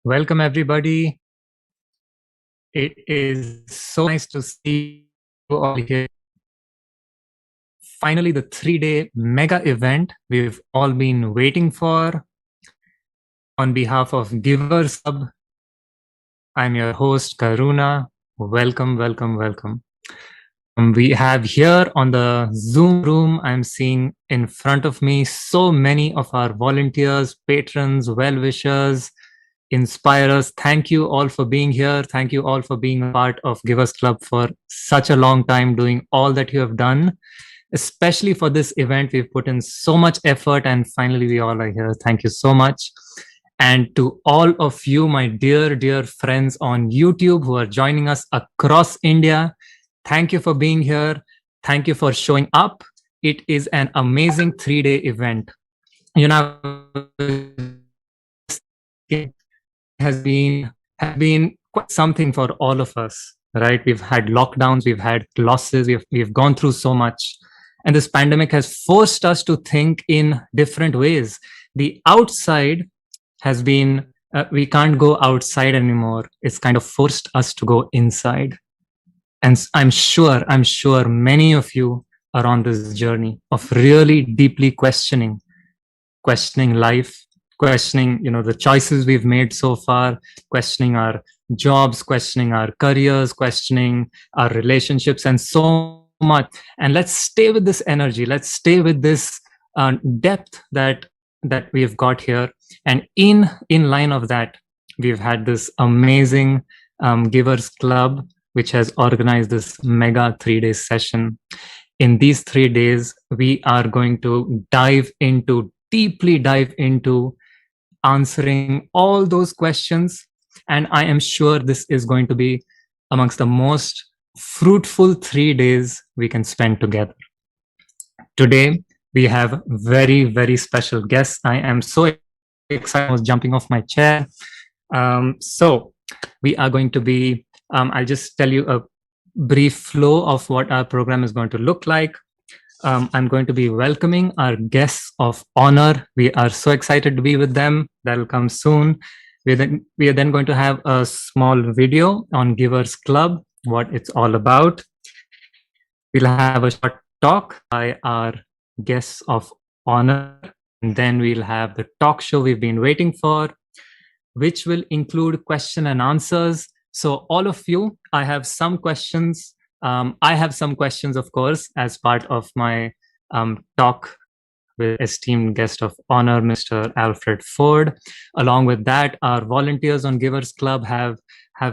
Welcome, everybody. It is so nice to see you all here. Finally, the 3-day mega event we've all been waiting for. On behalf of Givers Hub, I'm your host, Karuna. Welcome, welcome, welcome. We have here on the Zoom room, I'm seeing in front of me so many of our volunteers, patrons, well-wishers, inspirers. Thank you all for being here. Thank you all for being a part of Givers Club for such a long time, doing all that you have done. Especially for this event, we've put in so much effort and finally we all are here. Thank you so much. And to all of you, my dear, dear friends on YouTube who are joining us across India, thank you for being here. Thank you for showing up. It is an amazing 3-day event. You know, it has been quite something for all of us, right? We've had lockdowns, we've had losses, we've gone through so much. And this pandemic has forced us to think in different ways. The outside has been, we can't go outside anymore. It's kind of forced us to go inside. And I'm sure many of you are on this journey of really deeply questioning life, questioning, the choices we've made so far, questioning our jobs, questioning our careers, questioning our relationships, and so much. And let's stay with this energy. Let's stay with this depth that we've got here. And in line of that, we've had this amazing Givers Club, which has organized this mega 3-day session. In these 3 days, we are going to deeply dive into answering all those questions. And I am sure this is going to be amongst the most fruitful 3 days we can spend together. Today, we have very, very special guests. I am so excited. I was jumping off my chair. So we are going to be, I'll just tell you a brief flow of what our program is going to look like. I'm going to be welcoming our guests of honor. We are so excited to be with them. That'll come soon. We are then going to have a small video on Givers Club, what it's all about. We'll have a short talk by our guests of honor. And then we'll have the talk show we've been waiting for, which will include question and answers. So all of you, I have some questions. I have some questions, of course, as part of my talk with esteemed guest of honor, Mr. Alfred Ford. Along with that, our volunteers on Givers Club have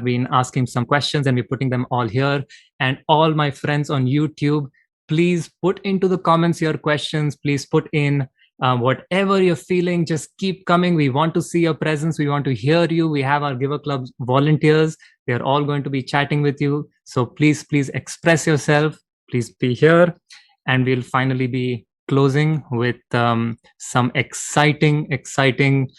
been asking some questions and we're putting them all here. And all my friends on YouTube, please put into the comments your questions. Please put in whatever you're feeling, just keep coming. We want to see your presence. We want to hear you. We have our Giver Club volunteers. They're all going to be chatting with you. So please express yourself. Please be here. And we'll finally be closing with some exciting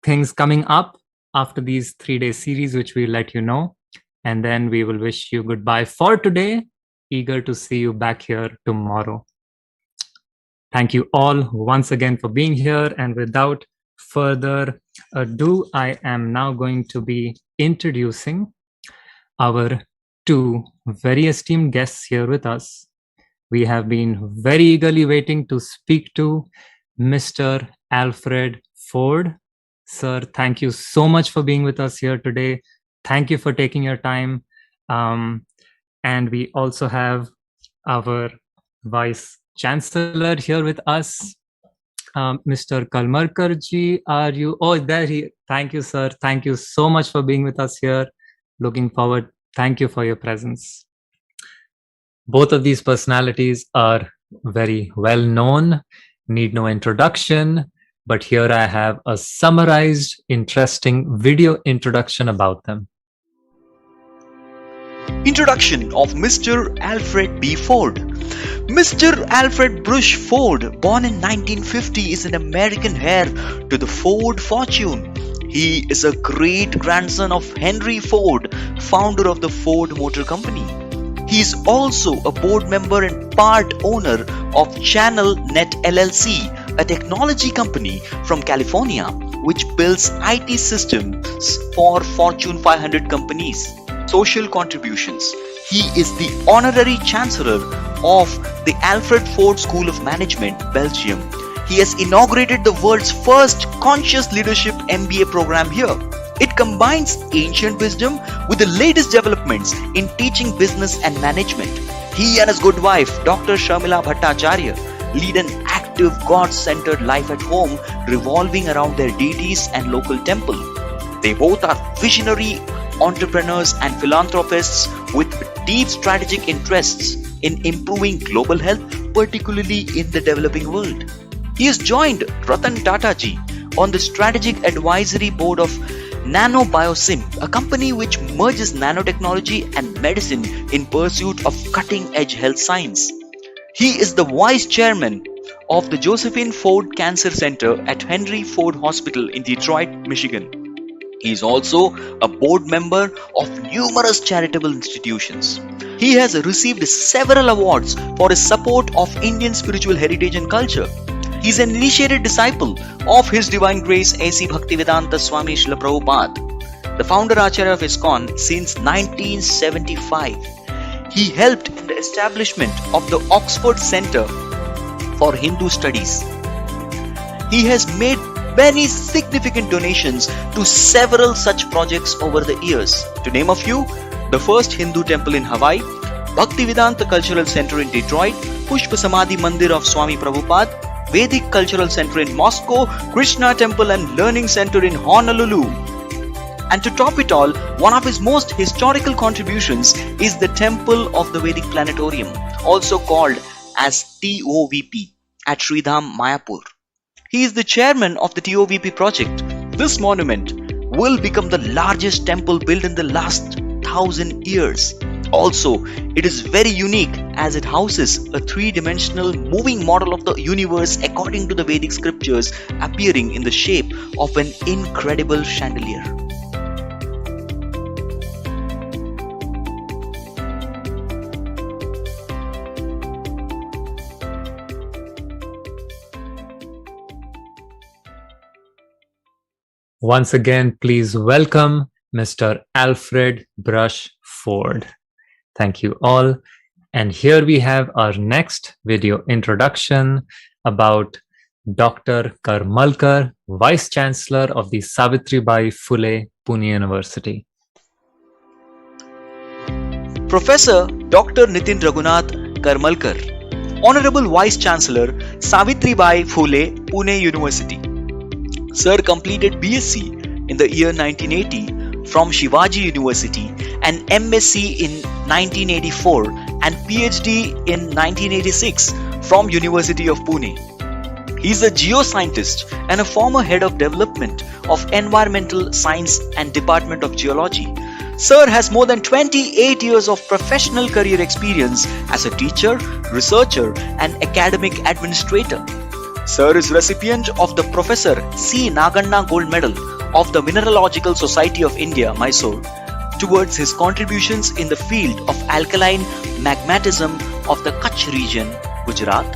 things coming up after these 3-day series, which we'll let you know. And then we will wish you goodbye for today. Eager to see you back here tomorrow. Thank you all once again for being here. And without further ado, I am now going to be introducing our 2 very esteemed guests here with us. We have been very eagerly waiting to speak to Mr. Alfred Ford. Sir, thank you so much for being with us here today. Thank you for taking your time. And we also have our Vice Chancellor here with us, Mr. Kalmarkarji. Are you? Oh, there he. Thank you, sir. Thank you so much for being with us here. Looking forward. Thank you for your presence. Both of these personalities are very well known, need no introduction, but here I have a summarized, interesting video introduction about them. Introduction of Mr. Alfred B. Ford. Mr. Alfred Bruce Ford, born in 1950, is an American heir to the Ford fortune. He is a great-grandson of Henry Ford, founder of the Ford Motor Company. He is also a board member and part owner of Channel Net LLC, a technology company from California, which builds IT systems for Fortune 500 companies. Social contributions. He is the honorary chancellor of the Alfred School of Management, Belgium. He has inaugurated the world's first conscious leadership MBA program here. It combines ancient wisdom with the latest developments in teaching business and management. He and his good wife, Dr. Sharmila Bhattacharya, lead an active God-centered life at home revolving around their deities and local temple. They both are visionary entrepreneurs and philanthropists with deep strategic interests in improving global health, particularly in the developing world. He has joined Ratan Tata ji on the strategic advisory board of NanoBioSim, a company which merges nanotechnology and medicine in pursuit of cutting-edge health science. He is the vice chairman of the Josephine Ford Cancer Center at Henry Ford Hospital in Detroit, Michigan. He is also a board member of numerous charitable institutions. He has received several awards for his support of Indian spiritual heritage and culture. He is an initiated disciple of His Divine Grace A.C. Bhaktivedanta Swami Srila Prabhupada, the founder Acharya of ISKCON since 1975. He helped in the establishment of the Oxford Center for Hindu Studies. He has made many significant donations to several such projects over the years. To name a few, the first Hindu temple in Hawaii, Bhaktivedanta Cultural Center in Detroit, Pushpa Samadhi Mandir of Swami Prabhupada, Vedic Cultural Center in Moscow, Krishna Temple and Learning Center in Honolulu. And to top it all, one of his most historical contributions is the Temple of the Vedic Planetarium, also called as TOVP, at Sridham, Mayapur. He is the chairman of the TOVP project. This monument will become the largest temple built in the last 1,000 years. Also, it is very unique as it houses a three-dimensional moving model of the universe according to the Vedic scriptures, appearing in the shape of an incredible chandelier. Once again, please welcome Mr. Alfred Brush Ford. Thank you all. And here we have our next video introduction about Dr. Karmalkar, Vice Chancellor of the Savitribai Phule Pune University. Professor Dr. Nitin Raghunath Karmalkar, Honorable Vice Chancellor, Savitribai Phule Pune University. Sir completed BSc in the year 1980 from Shivaji University and MSc in 1984 and PhD in 1986 from University of Pune. He is a geoscientist and a former head of development of environmental science and Department of Geology. Sir has more than 28 years of professional career experience as a teacher, researcher and academic administrator. Sir is recipient of the Professor C. Naganna Gold Medal of the Mineralogical Society of India, Mysore, towards his contributions in the field of alkaline magmatism of the Kutch region, Gujarat.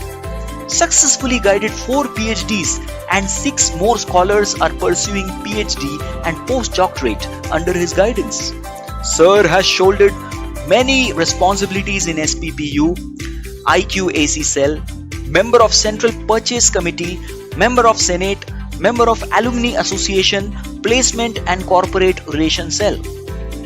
Successfully guided 4 PhDs and 6 more scholars are pursuing PhD and postdoctorate under his guidance. Sir has shouldered many responsibilities in SPPU, IQAC Cell, Member of Central Purchase Committee, Member of Senate, Member of Alumni Association, Placement and Corporate Relations Cell.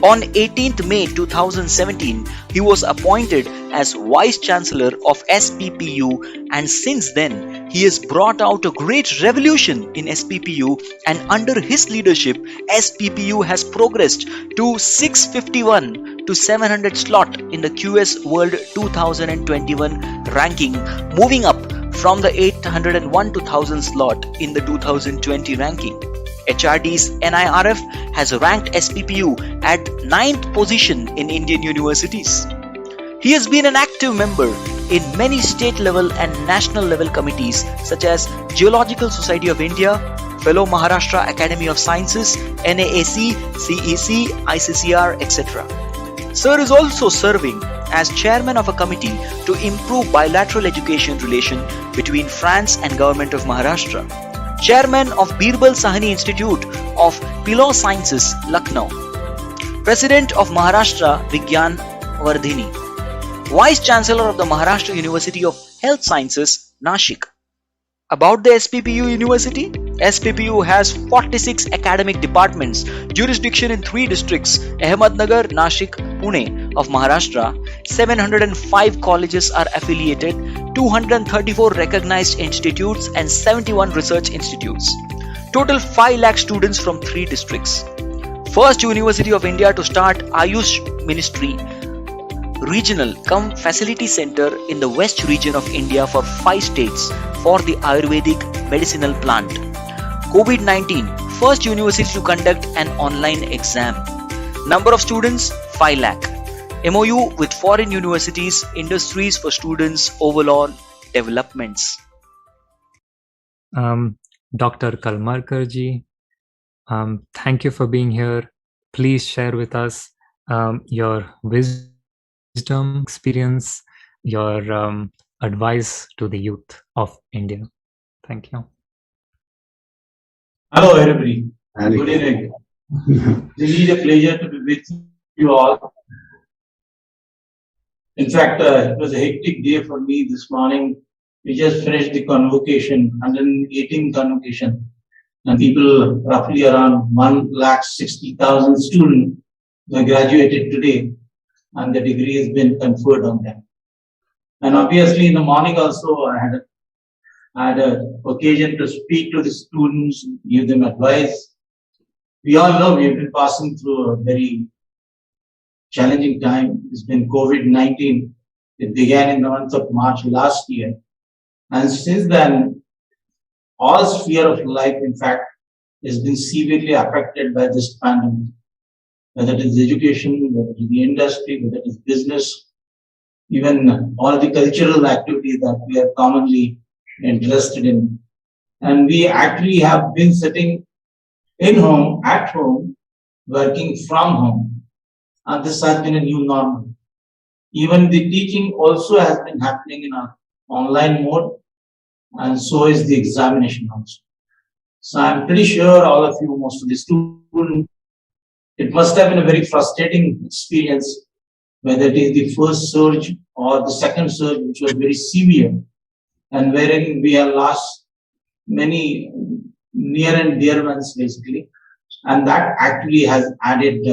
On 18th May 2017, he was appointed as Vice Chancellor of SPPU, and since then, he has brought out a great revolution in SPPU, and under his leadership, SPPU has progressed to 651 to 700 slot in the QS World 2021 ranking, moving up from the 801 to 1000 slot in the 2020 ranking. HRD's NIRF has ranked SPPU at 9th position in Indian universities. He has been an active member in many state level and national level committees such as Geological Society of India, Fellow Maharashtra Academy of Sciences, NAAC, CEC, ICCR, etc. Sir is also serving as chairman of a committee to improve bilateral education relation between France and Government of Maharashtra. Chairman of Birbal Sahni Institute of Pillow Sciences, Lucknow. President of Maharashtra Vigyan Vardhini. Vice Chancellor of the Maharashtra University of Health Sciences, Nashik. About the SPPU University, SPPU has 46 academic departments, jurisdiction in 3 districts, Ahmednagar, Nashik, Pune of Maharashtra. 705 colleges are affiliated, 234 recognized institutes and 71 research institutes. Total 5 lakh students from 3 districts. First University of India to start Ayush Ministry Regional cum Facility Center in the West region of India for 5 states for the Ayurvedic medicinal plant. COVID-19, first university to conduct an online exam. Number of students 5 lakh. MOU with foreign universities, industries for students, overall developments. Dr. Kalmarkar ji, thank you for being here. Please share with us your wisdom, experience, your advice to the youth of India. Thank you. Hello, everybody. Good evening. It is a pleasure to be with you all. In fact, it was a hectic day for me this morning. We just finished the convocation, 118 convocation, and people roughly around 1,60,000 students were graduated today, and the degree has been conferred on them. And obviously, in the morning also, I had an occasion to speak to the students, give them advice. We all know we have been passing through a very challenging time. It's been COVID-19. It began in the month of March last year. And since then, all sphere of life, in fact, has been severely affected by this pandemic. Whether it is education, whether it is the industry, whether it is business, even all the cultural activities that we are commonly interested in. And we actually have been sitting at home, working from home. And this has been a new normal. Even the teaching also has been happening in an online mode, and so is the examination also. So I'm pretty sure all of you, most of the students, it must have been a very frustrating experience, whether it is the first surge or the second surge, which was very severe, and wherein we have lost many near and dear ones, basically. And that actually has added,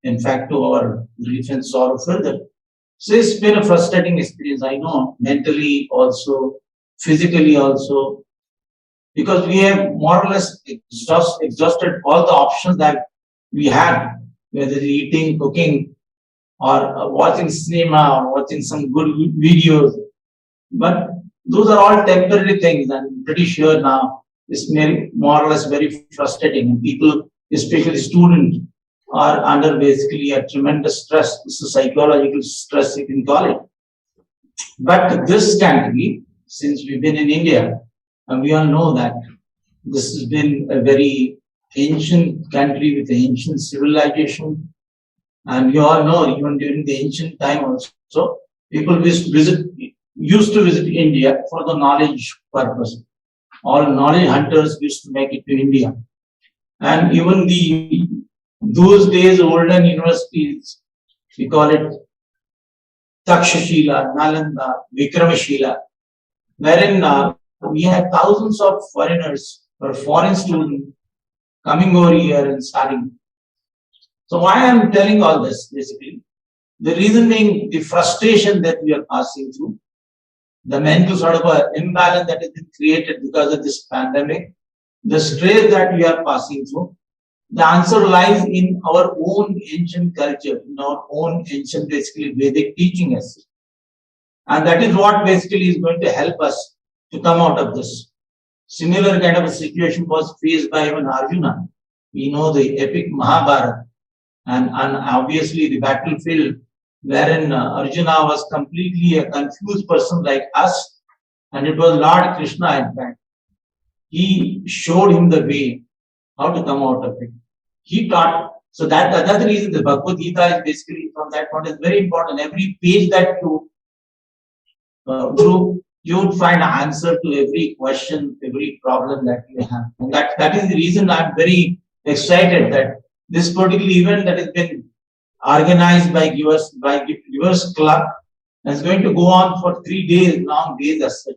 in fact, to our grief and sorrow further. So it's been a frustrating experience, I know, mentally also, physically also, because we have more or less exhausted all the options that we had, whether eating, cooking, or watching cinema, or watching some good videos. But those are all temporary things, and I'm pretty sure now it's more or less very frustrating. And people, especially students, are under basically a tremendous stress. It's a psychological stress, you can call it. But this country, since we've been in India, and we all know that this has been a very ancient country with ancient civilization. And we all know, even during the ancient time also, people used to visit India for the knowledge purpose. All knowledge hunters used to make it to India. And even those days, olden universities, we call it Takshashila, Nalanda, Vikramashila, wherein we have thousands of foreigners or foreign students coming over here and studying. So why I am telling all this, basically, the reason being the frustration that we are passing through, the mental sort of imbalance that has been created because of this pandemic, the stress that we are passing through. The answer lies in our own ancient culture, in our own ancient, basically, Vedic teaching us. And that is what basically is going to help us to come out of this. Similar kind of a situation was faced by even Arjuna. We know the epic Mahabharata, and obviously the battlefield wherein Arjuna was completely a confused person like us, and it was Lord Krishna, in fact. He showed him the way, how to come out of it. He taught. So that's the reason the Bhagavad Gita is basically, from that point, is very important. Every page that you through, you would find an answer to every question, every problem that you have. And that is the reason I'm very excited that this particular event that has been organized by Givers Club is going to go on for 3 days, long days as such.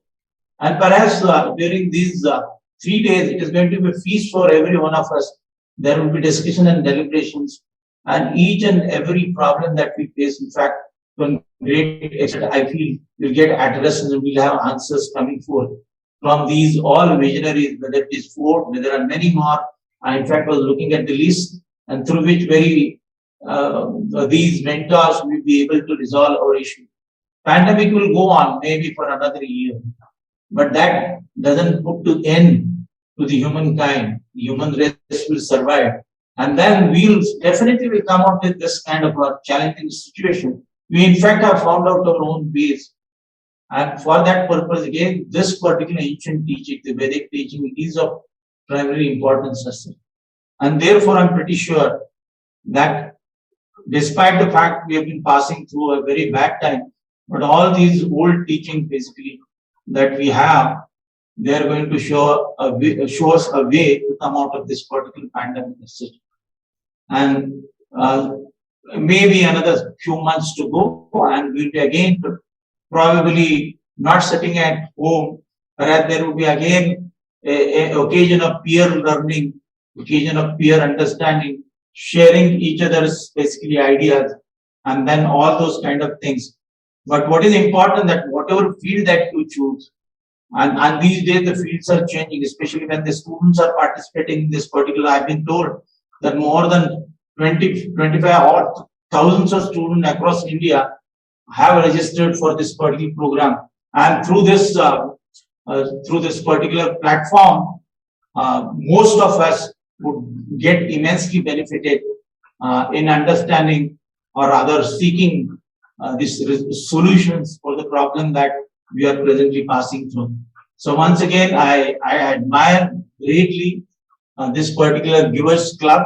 And perhaps during these 3 days, it is going to be a feast for every one of us. There will be discussion and deliberations, and each and every problem that we face, in fact, to a great extent, I feel will get addressed and we'll have answers coming forth from these all visionaries, whether it is four, whether there are many more. I, in fact, was looking at the list, and through which very these mentors will be able to resolve our issue. Pandemic will go on maybe for another year, but that doesn't put to end to the humankind. The human race will survive. And then we'll definitely will come out with this kind of a challenging situation. We in fact have found out our own ways. And for that purpose, again, this particular ancient teaching, the Vedic teaching, is of primary importance. And therefore, I'm pretty sure that despite the fact we have been passing through a very bad time, but all these old teachings basically that we have, they are going to show us a way to come out of this particular pandemic. And maybe another few months to go, and we'll be again probably not sitting at home. Perhaps there will be again a occasion of peer learning, occasion of peer understanding, sharing each other's basically ideas, and then all those kind of things. But what is important that whatever field that you choose, and these days the fields are changing, especially when the students are participating in this particular. I've been told that more than 20, 25 or thousands of students across India have registered for this particular program. And through this particular platform, most of us would get immensely benefited in understanding or rather seeking these solutions for the problem that we are presently passing through. So once again, I admire greatly this particular Givers Club,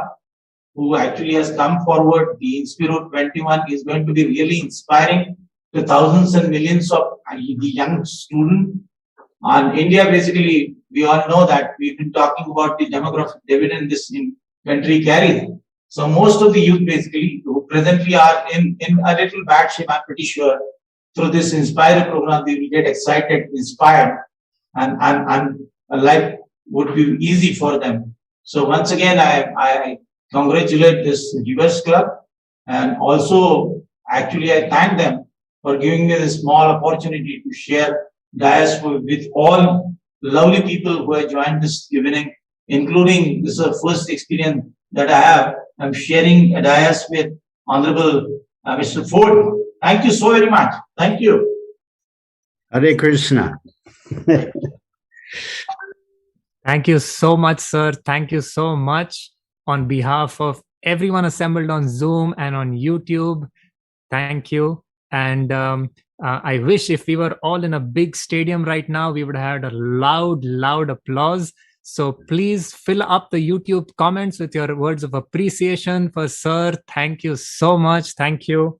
who actually has come forward. The INSPIRO 21 is going to be really inspiring to thousands and millions of the young students. And India, basically, we all know that we've been talking about the demographic dividend this country carries. So most of the youth, basically, who presently are in a little bad shape, I'm pretty sure, through this INSPIRO program, they will get excited, inspired, and life would be easy for them. So once again, I congratulate this Givers Club, and also actually I thank them for giving me this small opportunity to share dais with all lovely people who have joined this evening, including this is the first experience that I have. I'm sharing a dais with Honorable Mr. Ford. Thank you so very much. Thank you. Hare Krishna. Thank you so much, sir. Thank you so much on behalf of everyone assembled on Zoom and on YouTube. Thank you. And I wish if we were all in a big stadium right now, we would have had a loud applause. So please fill up the YouTube comments with your words of appreciation for sir. Thank you so much. Thank you.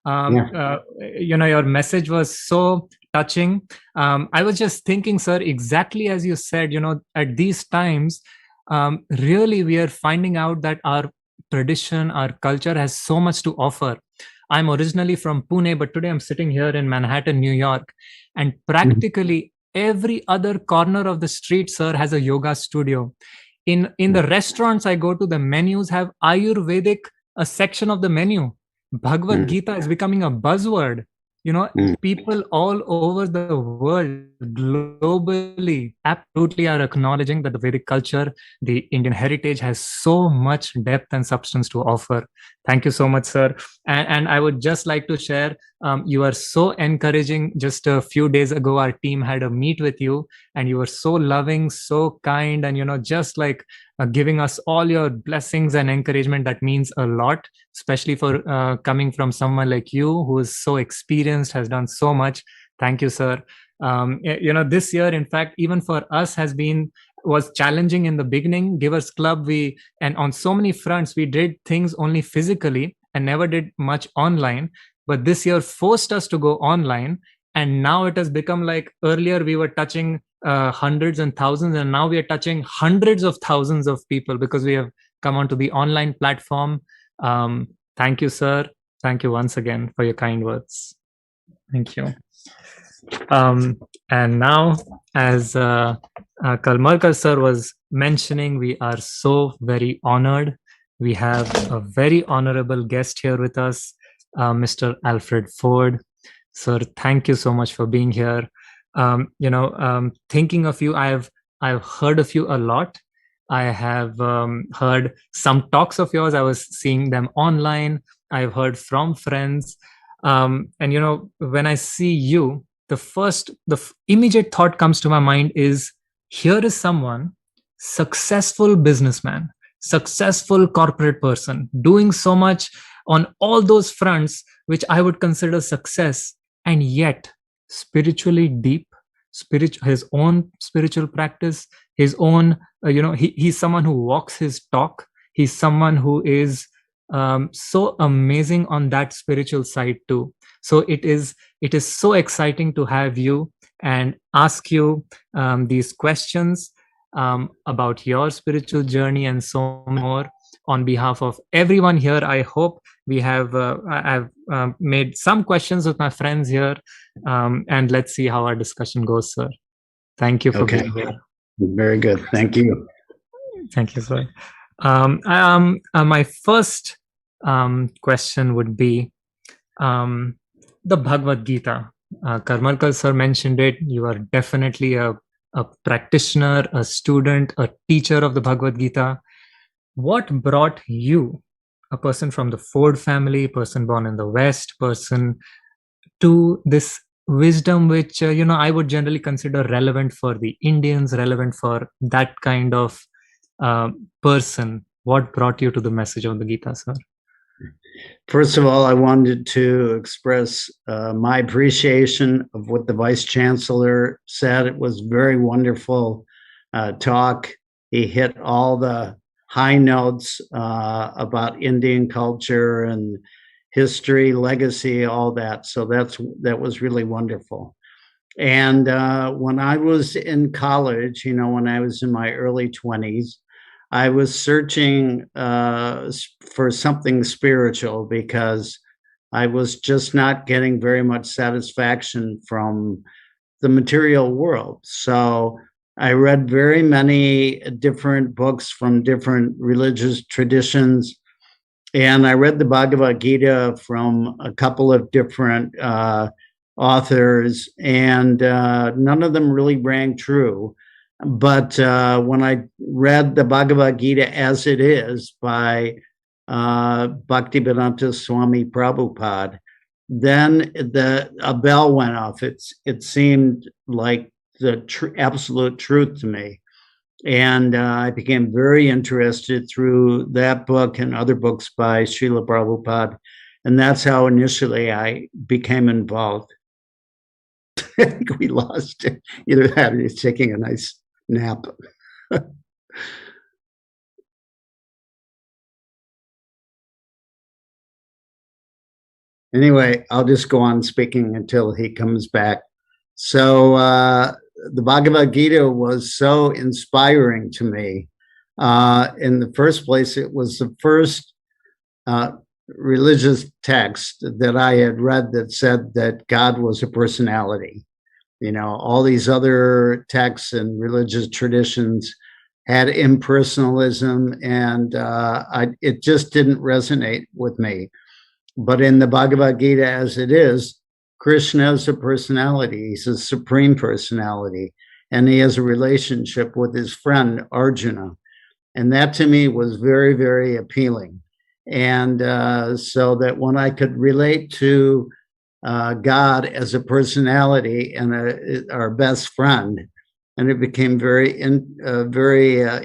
Your message was so touching. I was just thinking, sir, exactly as you said, at these times, really we are finding out that our tradition, our culture has so much to offer. I'm originally from Pune, but today I'm sitting here in Manhattan, New York, and practically every other corner of the street, sir, has a yoga studio. In the restaurants I go to, the menus have Ayurvedic, a section of the menu. Bhagavad Gita is becoming a buzzword. People all over the world, globally, absolutely are acknowledging that the Vedic culture, the Indian heritage has so much depth and substance to offer. Thank you so much, sir. And I would just like to share, you are so encouraging. Just a few days ago, our team had a meet with you, and you were so loving, so kind, and, just like giving us all your blessings and encouragement. That means a lot, especially for coming from someone like you who is so experienced, has done so much. Thank you, sir. This year, in fact, even for us was challenging in the beginning. Givers Club, and on so many fronts, we did things only physically and never did much online. But this year forced us to go online. And now it has become like earlier we were touching hundreds and thousands, and now we are touching hundreds of thousands of people because we have come onto the online platform. Thank you, sir. Thank you once again for your kind words. Thank you. And now, as Kalmarkar sir was mentioning, we are so very honored. We have a very honorable guest here with us, Mr. Alfred Ford. Sir, thank you so much for being here. Thinking of you, I've heard of you a lot. I have heard some talks of yours. I was seeing them online. I've heard from friends. And when I see you, the immediate thought comes to my mind is, here is someone, successful businessman, successful corporate person, doing so much on all those fronts which I would consider success, and yet spiritually deep, his own spiritual practice, his own he's someone who walks his talk. He's someone who is so amazing on that spiritual side too. So it is so exciting to have you and ask you these questions about your spiritual journey and so more. On behalf of everyone here, I hope I've made some questions with my friends here, and let's see how our discussion goes, sir. Thank you for being here. Very good. Thank you. Thank you, sir. My first question would be the Bhagavad Gita. Karmarkar sir mentioned it. You are definitely a practitioner, a student, a teacher of the Bhagavad Gita. What brought you, a person from the Ford family, person born in the West, person, to this wisdom which I would generally consider relevant for the Indians, relevant for that kind of person? What brought you to the message of the Gita, sir? First of all, I wanted to express my appreciation of what the Vice Chancellor said. It was very wonderful talk. He hit all the high notes about Indian culture and history, legacy, all that. So that was really wonderful. And when I was in college, when I was in my early 20s, I was searching for something spiritual because I was just not getting very much satisfaction from the material world. So I read very many different books from different religious traditions. And I read the Bhagavad Gita from a couple of different authors, and none of them really rang true. But when I read the Bhagavad Gita as it is by Bhaktivedanta Swami Prabhupada, then a bell went off. It seemed like the absolute truth to me. And I became very interested through that book and other books by Srila Prabhupada. And that's how initially I became involved. I think we lost it. Either that or he's taking a nice nap. Anyway, I'll just go on speaking until he comes back. So the Bhagavad Gita was so inspiring to me. In the first place, it was the first religious text that I had read that said that God was a personality. All these other texts and religious traditions had impersonalism, and it just didn't resonate with me. But in the Bhagavad Gita as it is, Krishna is a personality. He's a supreme personality, and he has a relationship with his friend Arjuna. And that to me was very, very appealing. And so that when I could relate to God as a personality and our best friend, and it became very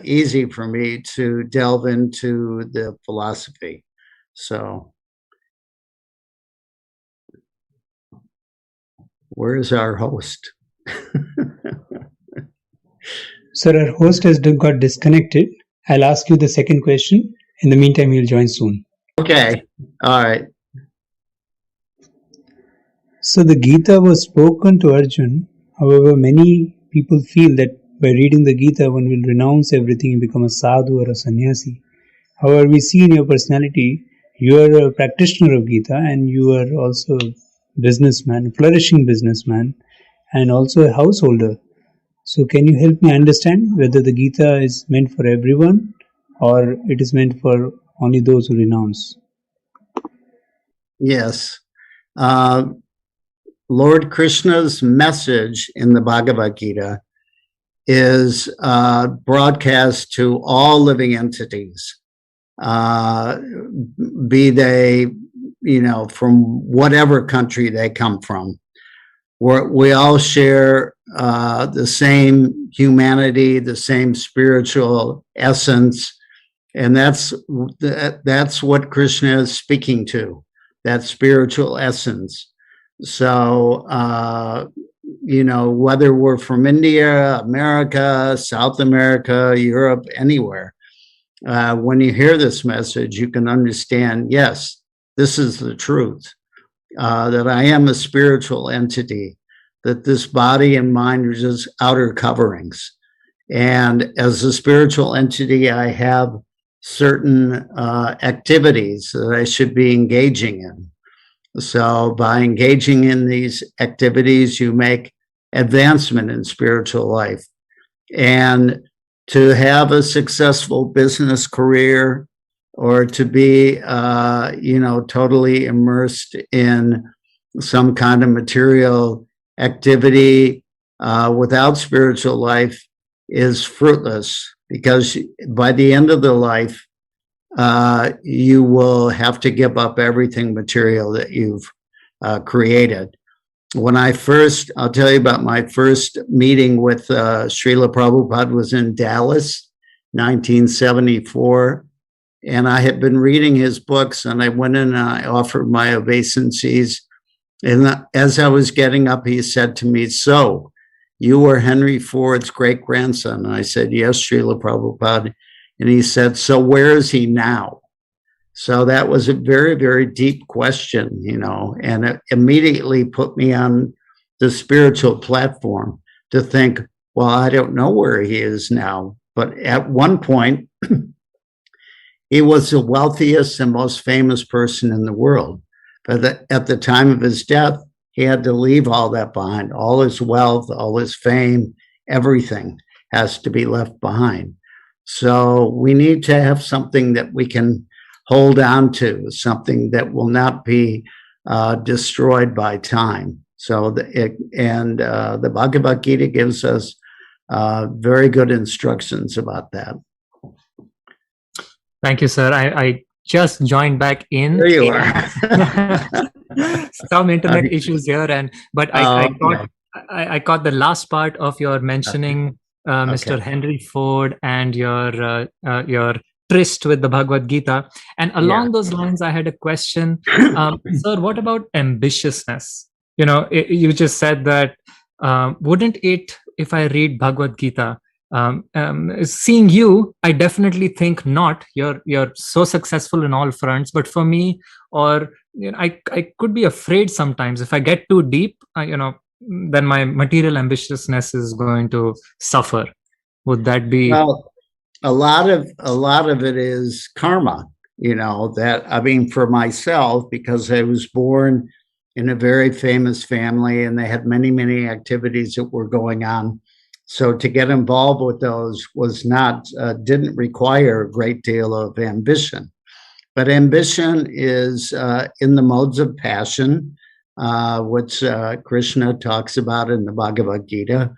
easy for me to delve into the philosophy. So where is our host? Sir, our host has got disconnected. I'll ask you the second question. In the meantime, he'll join soon. Okay. All right. So the Gita was spoken to Arjun. However, many people feel that by reading the Gita, one will renounce everything and become a sadhu or a sannyasi. However, we see in your personality, you are a practitioner of Gita and you are also a businessman, flourishing businessman, and also a householder. So, can you help me understand whether the Gita is meant for everyone or it is meant for only those who renounce? Yes. Lord Krishna's message in the Bhagavad Gita is broadcast to all living entities, be they, from whatever country they come from. We all share the same humanity, the same spiritual essence, and that's what Krishna is speaking to, that spiritual essence. So, whether we're from India, America, South America, Europe, anywhere, when you hear this message, you can understand, yes, this is the truth, that I am a spiritual entity, that this body and mind are just outer coverings. And as a spiritual entity, I have certain activities that I should be engaging in. So by engaging in these activities, you make advancement in spiritual life. And to have a successful business career or to be, totally immersed in some kind of material activity without spiritual life is fruitless, because by the end of the life, you will have to give up everything material that you've created. I'll tell you about my first meeting with Srila Prabhupada was in Dallas, 1974. And I had been reading his books, and I went in and I offered my obeisances. And as I was getting up, he said to me, "So, you were Henry Ford's great grandson?" And I said, "Yes, Srila Prabhupada." And he said, "So where is he now?" So that was a very, very deep question, and it immediately put me on the spiritual platform to think, well, I don't know where he is now. But at one point, he was the wealthiest and most famous person in the world. But at the time of his death, he had to leave all that behind. All his wealth, all his fame, everything has to be left behind. So we need to have something that we can hold on to, something that will not be destroyed by time. So the Bhagavad Gita gives us very good instructions about that. Thank you, sir. I just joined back in. There you are. Some internet issues here, but I caught the last part of your mentioning Mr. Henry Ford and your tryst with the Bhagavad Gita. And along those lines, I had a question. Sir, what about ambitiousness? You just said that wouldn't it, if I read Bhagavad Gita, seeing you, I definitely think not. You're so successful in all fronts, but for me, or I could be afraid sometimes if I get too deep. Then my material ambitiousness is going to suffer. Would that be? Well, a lot of it is karma. For myself, because I was born in a very famous family, and they had many, many activities that were going on. So to get involved with those didn't require a great deal of ambition. But ambition is in the modes of passion, which Krishna talks about in the Bhagavad Gita.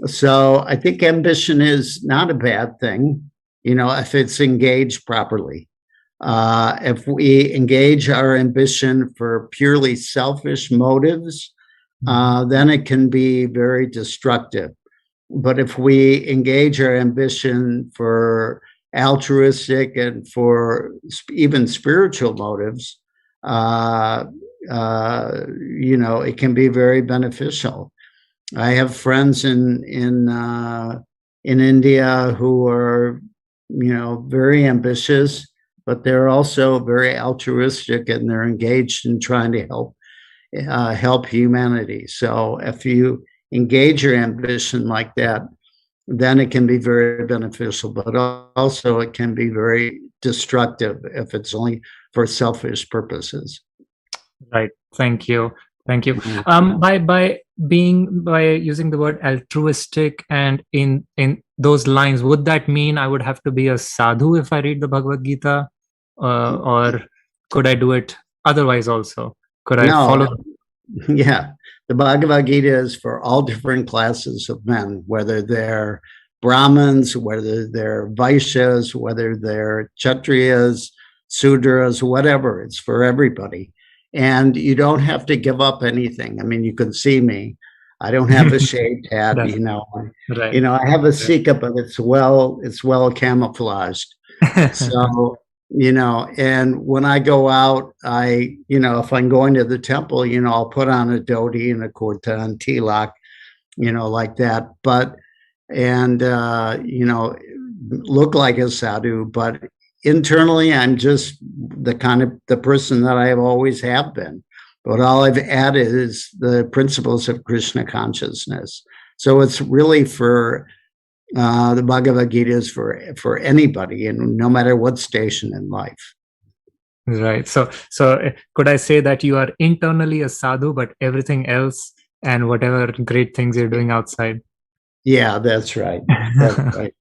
So I think ambition is not a bad thing, if it's engaged properly. If we engage our ambition for purely selfish motives, then it can be very destructive. But if we engage our ambition for altruistic and for even spiritual motives, it can be very beneficial. I have friends in India who are, very ambitious, but they're also very altruistic, and they're engaged in trying to help help humanity. So if you engage your ambition like that, then it can be very beneficial, but also it can be very destructive if it's only for selfish purposes. Right. Thank you. Thank you. Mhm. By using the word altruistic and in those lines, would that mean I would have to be a sadhu if I read the Bhagavad Gita, or could I do it otherwise also? Could I No, follow? yeah. The Bhagavad Gita is for all different classes of men, whether they're Brahmins, whether they're Vaishyas, whether they're Kshatriyas, Sudras, whatever. It's for everybody. And you don't have to give up anything. I mean, you can see me. I don't have a shaved head, That's you know. right. I have a sika, but it's well camouflaged. So, and when I go out, if I'm going to the temple, I'll put on a dhoti and a kurta and tilak, like that. Look like a sadhu, but internally, I'm just the person that I have always have been. But all I've added is the principles of Krishna consciousness. So it's really for the Bhagavad Gita is for anybody, and no matter what station in life. Right. So could I say that you are internally a sadhu, but everything else and whatever great things you're doing outside? Yeah, that's right. That's right.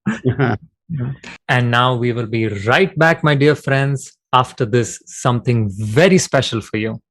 And now we will be right back, my dear friends, after this something very special for you.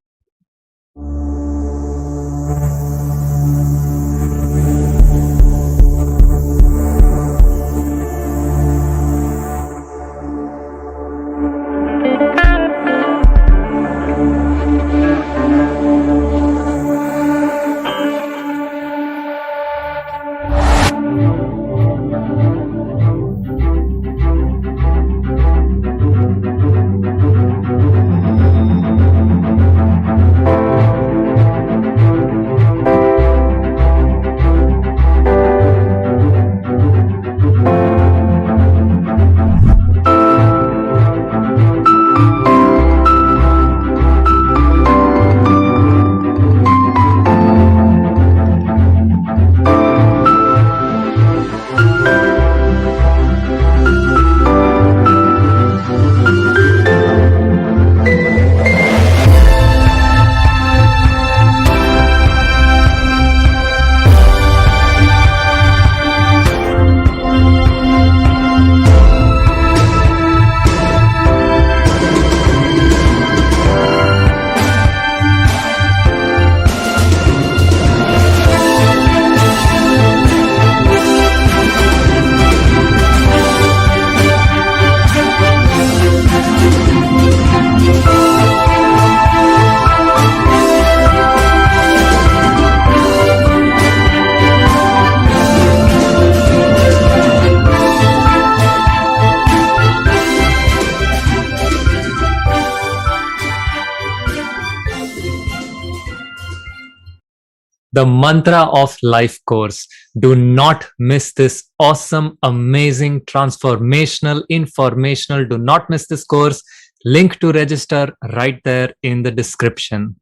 The Mantra of Life course. Do not miss this awesome, amazing, transformational, informational. Do not miss this course. Link to register right there in the description.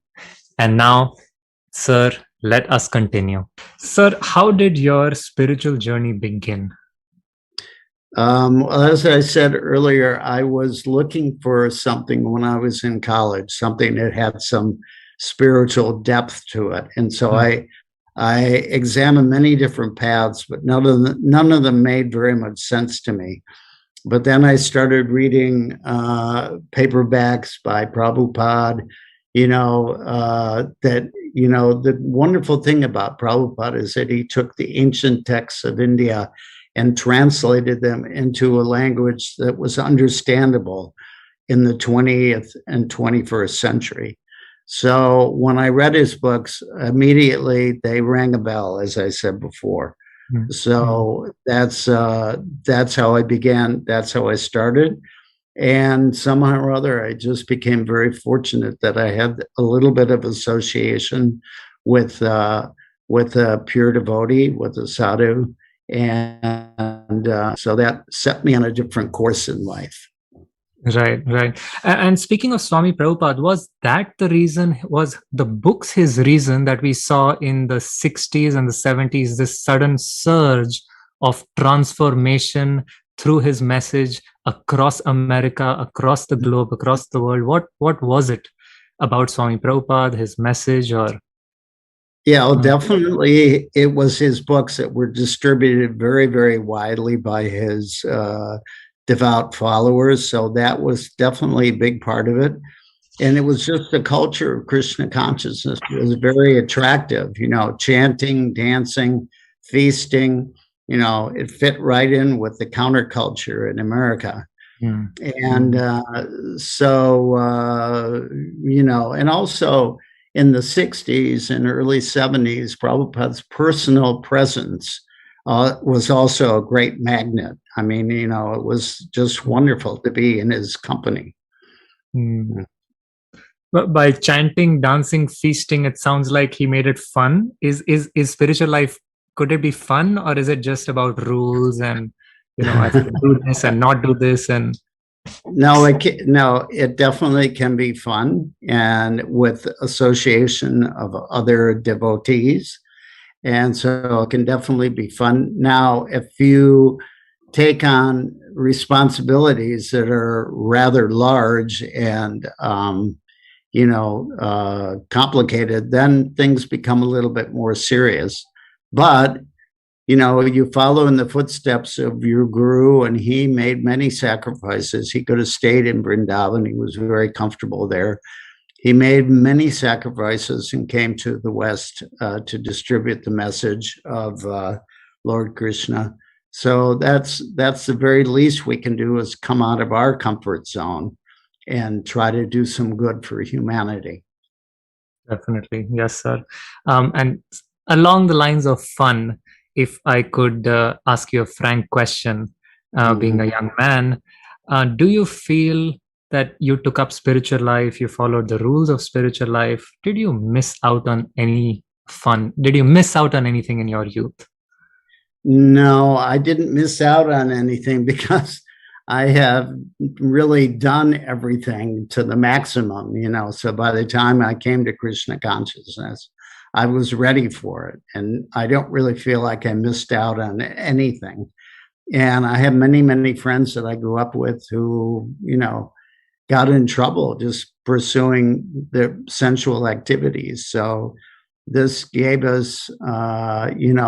And now, sir, let us continue. Sir, how did your spiritual journey begin? As I said earlier, I was looking for something when I was in college, something that had some spiritual depth to it. And so I examined many different paths, but none of them made very much sense to me. But then I started reading paperbacks by Prabhupada, the wonderful thing about Prabhupada is that he took the ancient texts of India and translated them into a language that was understandable in the 20th and 21st century. So when I read his books, immediately they rang a bell, as I said before. Mm-hmm. So that's how I began. That's how I started. And somehow or other, I just became very fortunate that I had a little bit of association with a pure devotee, with a sadhu. And so that set me on a different course in life. Right, right. And speaking of Swami Prabhupada, was that the reason, was the books his reason that we saw in the 60s and the 70s, this sudden surge of transformation through his message across America, across the globe, across the world? What was it about Swami Prabhupada, his message, or Yeah, well, definitely it was his books that were distributed very, very widely by his devout followers. So that was definitely a big part of it. And it was just the culture of Krishna consciousness. It was very attractive, chanting, dancing, feasting, it fit right in with the counterculture in America. And and also in the 60s and early 70s, Prabhupada's personal presence was also a great magnet. I mean, it was just wonderful to be in his company. But by chanting, dancing, feasting, it sounds like he made it fun. Is spiritual life, could it be fun, or is it just about rules and I have to do this and not do this? And no, it definitely can be fun, and with association of other devotees, and so it can definitely be fun. Now, if you take on responsibilities that are rather large and complicated, then things become a little bit more serious. But you follow in the footsteps of your guru, and he made many sacrifices. He could have stayed in Vrindavan. He was very comfortable there. He made many sacrifices and came to the West to distribute the message of Lord Krishna. So that's the very least we can do, is come out of our comfort zone and try to do some good for humanity. Definitely. Yes, sir. And along the lines of fun, if I could ask you a frank question, being a young man, do you feel that you took up spiritual life, you followed the rules of spiritual life? Did you miss out on any fun? Did you miss out on anything in your youth? No, I didn't miss out on anything because I have really done everything to the maximum, So by the time I came to Krishna consciousness, I was ready for it. And I don't really feel like I missed out on anything. And I have many, many friends that I grew up with who, got in trouble just pursuing their sensual activities. So this gave us, an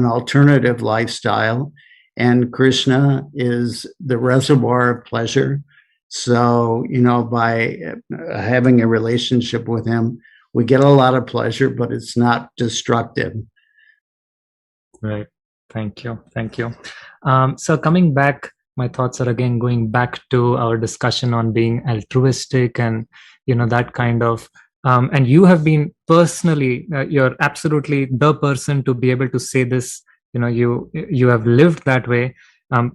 alternative lifestyle. And Krishna is the reservoir of pleasure. So, by having a relationship with him, we get a lot of pleasure, but it's not destructive. Right. Thank you. Thank you. So coming back, my thoughts are again going back to our discussion on being altruistic and, that kind of, and you have been personally, you're absolutely the person to be able to say this. You have lived that way,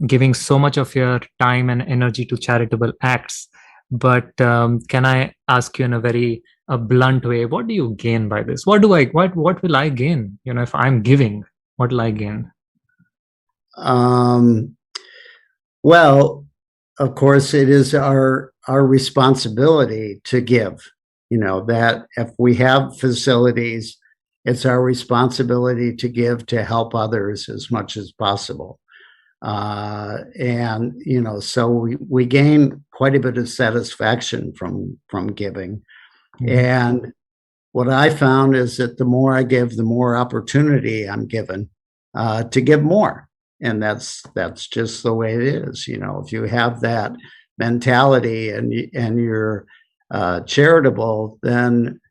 giving so much of your time and energy to charitable acts. But can I ask you in a very blunt way, what do you gain by this? What will I gain? If I'm giving, what will I gain? Well, of course, it is our responsibility to give. That if we have facilities, it's our responsibility to give, to help others as much as possible. And so we gain quite a bit of satisfaction from giving. And what I found is that the more I give, the more opportunity I'm given to give more. And that's just the way it is. If you have that mentality and you're charitable, then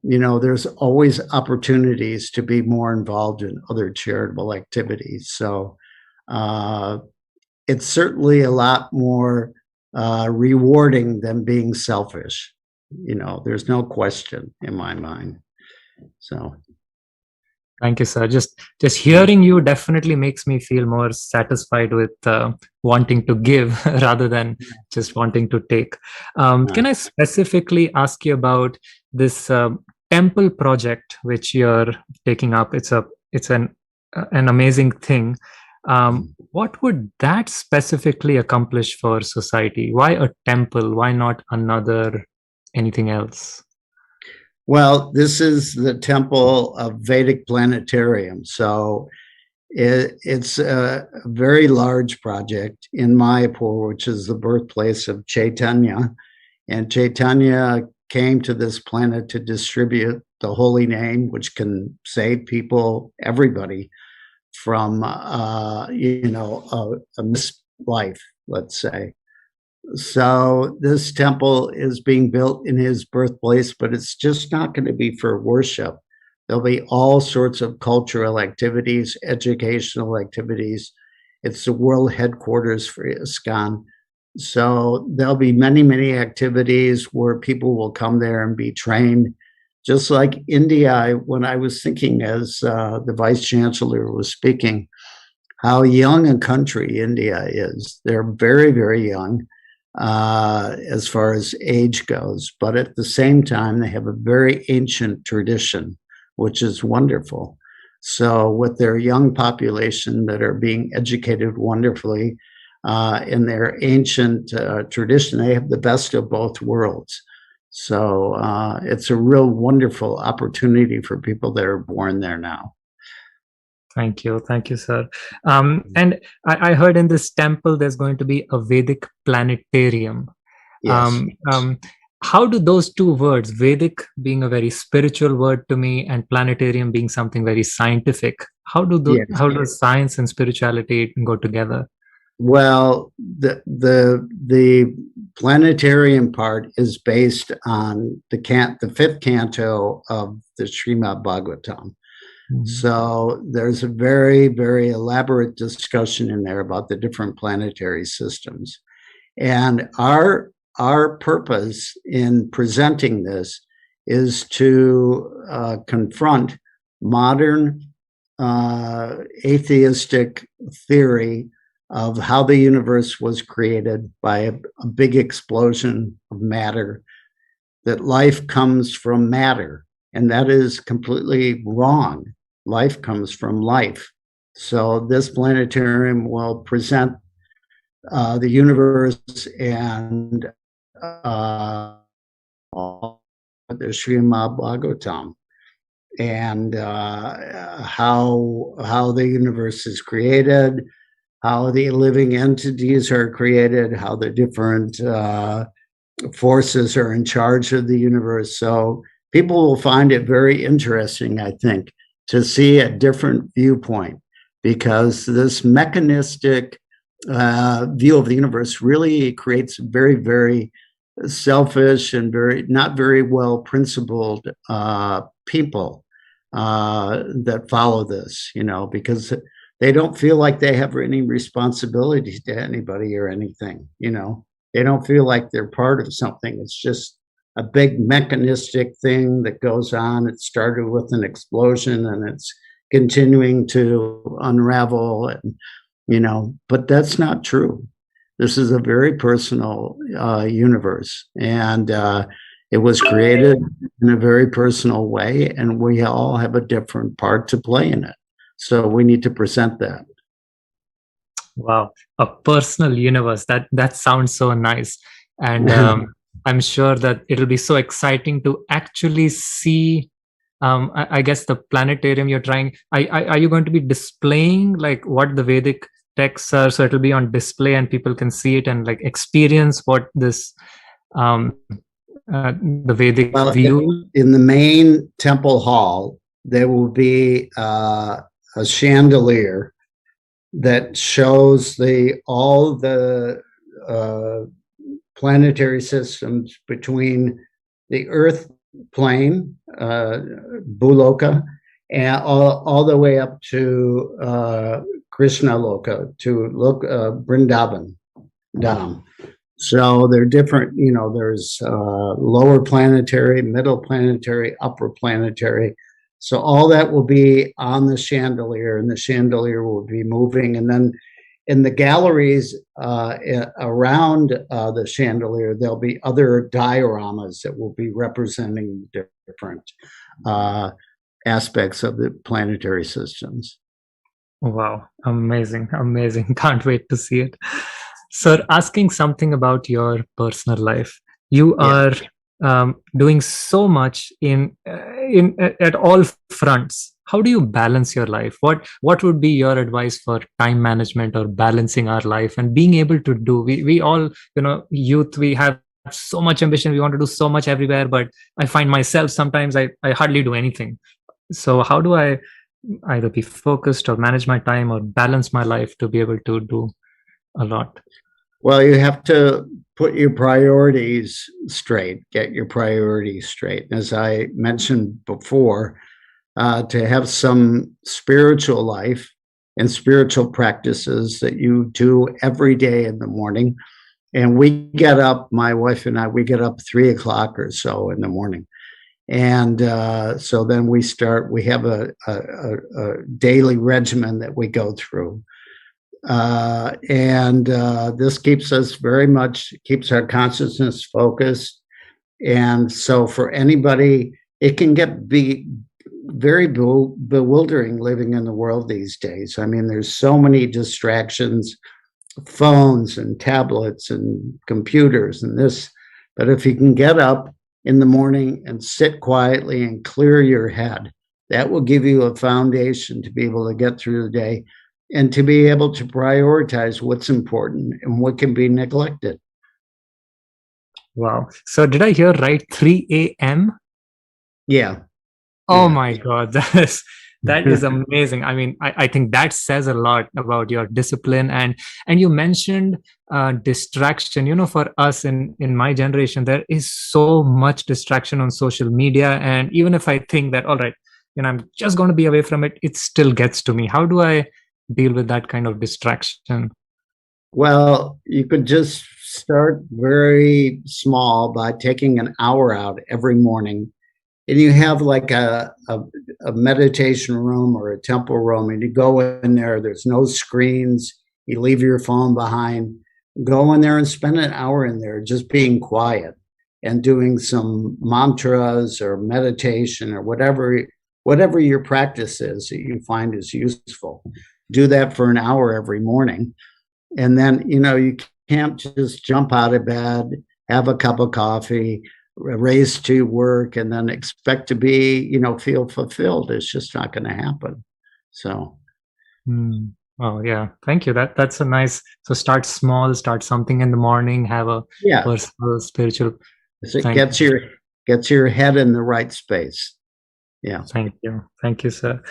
there's always opportunities to be more involved in other charitable activities. So it's certainly a lot more rewarding than being selfish. There's no question in my mind. So thank you, sir. Just hearing you definitely makes me feel more satisfied with wanting to give rather than just wanting to take. Can I specifically ask you about this temple project which you're taking up? It's an amazing thing. What would that specifically accomplish for society? Why a temple? Why not anything else? Well, this is the temple of Vedic planetarium. So it's a very large project in Mayapur, which is the birthplace of Chaitanya. And Chaitanya came to this planet to distribute the holy name, which can save people, everybody, from a mislife, let's say. So this temple is being built in his birthplace, but it's just not going to be for worship. There'll be all sorts of cultural activities, educational activities. It's the world headquarters for ISKCON. So there'll be many, many activities where people will come there and be trained. Just like India, when I was thinking as the Vice Chancellor was speaking, how young a country India is. They're very, very young as far as age goes. But at the same time, they have a very ancient tradition, which is wonderful. So with their young population that are being educated wonderfully in their ancient tradition, they have the best of both worlds. So it's a real wonderful opportunity for people that are born there now. Thank you, sir. And I heard in this temple there's going to be a Vedic planetarium. Yes. How do those two words, Vedic being a very spiritual word to me and planetarium being something very scientific, how does science and spirituality go together? Well, the planetarium part is based on the fifth canto of the Srimad Bhagavatam. Mm-hmm. So there's a very, very elaborate discussion in there about the different planetary systems. And our purpose in presenting this is to confront modern atheistic theory of how the universe was created by a big explosion of matter, that life comes from matter, and that is completely wrong. Life comes from life. So this planetarium will present the universe and the Srimad Bhagavatam, and how the universe is created, how the living entities are created, how the different forces are in charge of the universe. So people will find it very interesting, I think, to see a different viewpoint, because this mechanistic view of the universe really creates very, very selfish and not very well principled people that follow this, because they don't feel like they have any responsibility to anybody or anything. They don't feel like they're part of something. It's just a big mechanistic thing that goes on. It started with an explosion and it's continuing to unravel, but that's not true. This is a very personal universe, and it was created in a very personal way, and we all have a different part to play in it. So we need to present that. Wow, a personal universe. That sounds so nice. And I'm sure that it'll be so exciting to actually see, I guess, the planetarium you're trying. Are you going to be displaying like what the Vedic texts are? So it'll be on display and people can see it and like experience what this, the Vedic view. In the main temple hall, there will be a chandelier that shows all the planetary systems between the Earth plane, Bhuloka, and all the way up to Krishna Loka, to Vrindavan Dham. So they're different, there's lower planetary, middle planetary, upper planetary. So all that will be on the chandelier, and the chandelier will be moving. And then in the galleries around the chandelier, there'll be other dioramas that will be representing different aspects of the planetary systems. Wow, amazing, amazing. Can't wait to see it. Sir, asking something about your personal life. You Yeah. are doing so much in at all fronts. How do you balance your life? What would be your advice for time management or balancing our life and being able to do? We all, youth, we have so much ambition. We want to do so much everywhere, but I find myself sometimes I hardly do anything. So how do I either be focused or manage my time or balance my life to be able to do a lot? Well, you have to put your priorities straight, get your priorities straight. As I mentioned before, to have some spiritual life and spiritual practices that you do every day in the morning. And we get up, my wife and I, we get up 3 o'clock or so in the morning. And so then we have a daily regimen that we go through. And this keeps us keeps our consciousness focused. And so for anybody, it can be very bewildering living in the world these days. I mean, there's so many distractions, phones and tablets and computers and this. But if you can get up in the morning and sit quietly and clear your head, that will give you a foundation to be able to get through the day and to be able to prioritize what's important and what can be neglected. Wow. So did I hear right? 3 a.m.? Yeah. Oh Yeah. my God. That is amazing. I mean, I think that says a lot about your discipline. And you mentioned distraction. For us in my generation, there is so much distraction on social media. And even if I think that, all right, I'm just going to be away from it, it still gets to me. How do I deal with that kind of distraction? Well, you could just start very small by taking an hour out every morning, and you have like a meditation room or a temple room, and you go in there, there's no screens, you leave your phone behind, go in there and spend an hour in there just being quiet and doing some mantras or meditation or whatever your practice is that you find is useful. Do that for an hour every morning, and then you can't just jump out of bed, have a cup of coffee, race to work, and then expect to be feel fulfilled. It's just not going to happen. So Oh yeah, thank you. That's a nice. So start small, start something in the morning, have a yeah, personal spiritual. it Thank gets your head in the right space. Yeah. thank you, sir.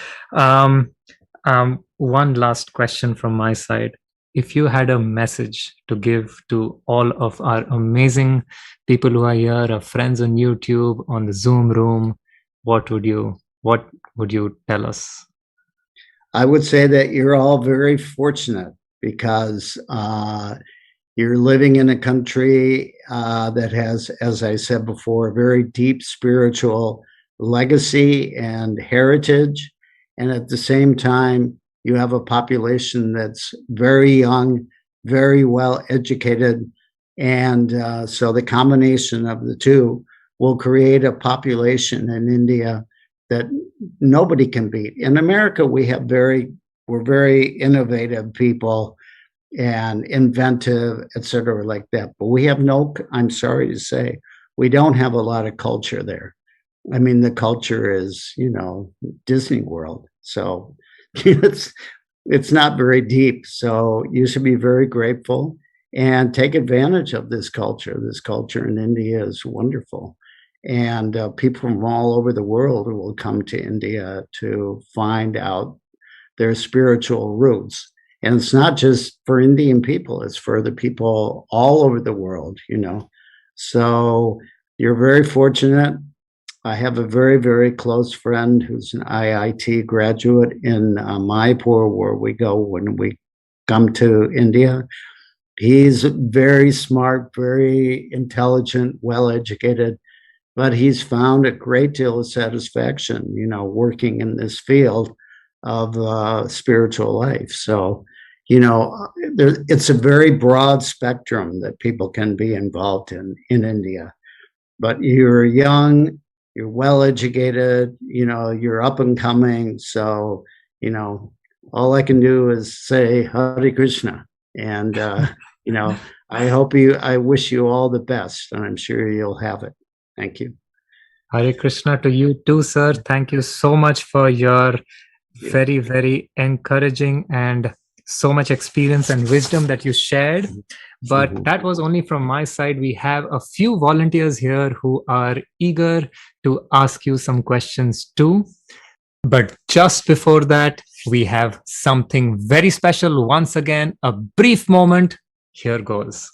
One last question from my side. If you had a message to give to all of our amazing people who are here, our friends on YouTube, on the Zoom room, what would you tell us? I would say that you're all very fortunate because you're living in a country that has, as I said before, a very deep spiritual legacy and heritage. And at the same time, you have a population that's very young, very well educated. And so the combination of the two will create a population in India that nobody can beat. In America, we're very innovative people and inventive, et cetera, like that. But we have I'm sorry to say, we don't have a lot of culture there. I mean, the culture is, Disney World. So it's not very deep. So you should be very grateful and take advantage of this culture. This culture in India is wonderful. And people from all over the world will come to India to find out their spiritual roots. And it's not just for Indian people, it's for the people all over the world. So you're very fortunate. I have a very, very close friend who's an IIT graduate in Mayapur, where we go when we come to India. He's very smart, very intelligent, well educated, but he's found a great deal of satisfaction, working in this field of spiritual life. So, it's a very broad spectrum that people can be involved in India. But you're young, you're well educated, you're up and coming. So, all I can do is say Hare Krishna. And, I wish you all the best, and I'm sure you'll have it. Thank you. Hare Krishna to you too, sir. Thank you so much for your very, very encouraging and so much experience and wisdom that you shared. But that was only from my side. We have a few volunteers here who are eager to ask you some questions too. But just before that, we have something very special. Once again, a brief moment. Here goes.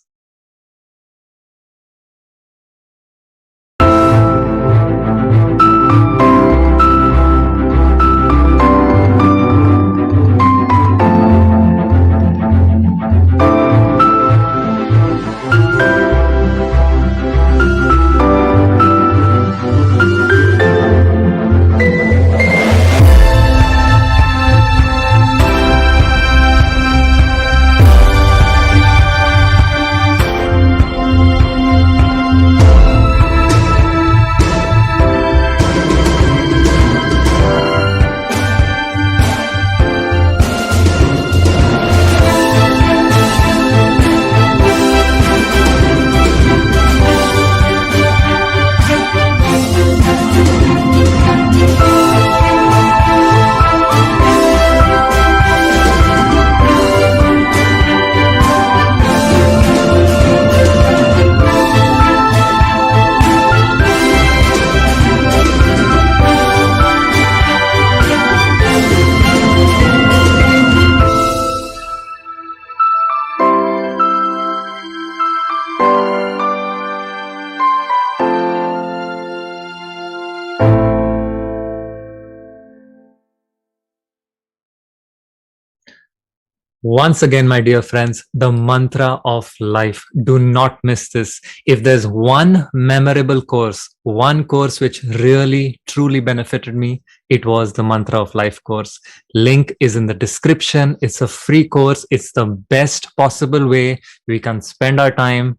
Once again, my dear friends, the mantra of life. Do not miss this. If there's one memorable course, one course which really, truly benefited me, it was the mantra of life course. Link is in the description. It's a free course. It's the best possible way we can spend our time.